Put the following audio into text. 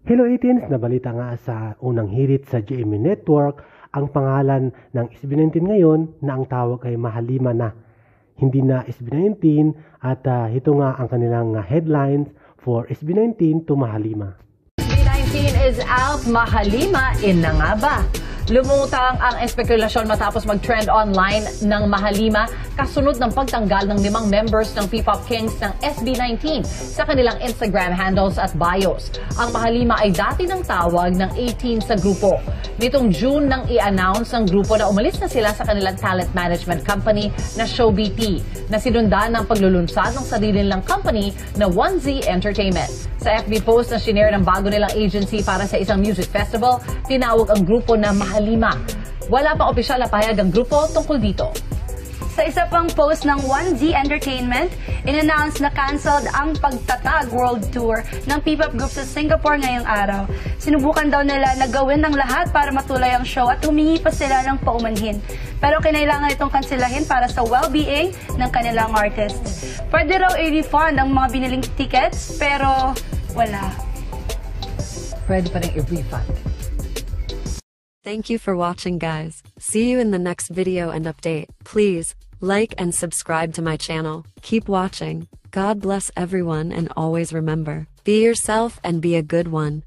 Hello 18s, nabalita nga sa unang hirit sa GMA Network ang pangalan ng SB19 ngayon na ang tawag ay Mahalima na. Hindi na SB19 at ito nga ang kanilang headlines for SB19 to Mahalima. SB19 is out, Mahalima in na nga ba? Lumutang ang espekulasyon matapos mag-trend online ng Mahalima kasunod ng pagtanggal ng 5 members ng P-Pop Kings ng SB19 sa kanilang Instagram handles at bios. Ang Mahalima ay dati ng tawag ng 18 sa grupo. Nitong June nang i-announce ng grupo na umalis na sila sa kanilang talent management company na ShowBT na sinundan ng paglulunsad ng sarili nilang company na 1Z Entertainment. Sa FB post na shinare ng bago nilang agency para sa isang music festival, tinawag ang grupo na Mahalima. Wala pang opisyal na pahayag ang grupo tungkol dito. Sa isa pang post ng 1Z Entertainment, in-announce na cancelled ang pagtatag world tour ng P-Pop group sa Singapore ngayong araw. Sinubukan daw nila na gawin ng lahat para matuloy ang show at humingi pa sila ng paumanhin. Pero kinailangan itong kanselahin para sa well-being ng kanilang artists. Pwede raw i-refund ang mga biniling tickets, pero wala. Pwede pa rin i-refund. Thank you for watching, guys. See you in the next video and update. Please like and subscribe to my channel. Keep watching. God bless everyone, and always remember, be yourself and be a good one.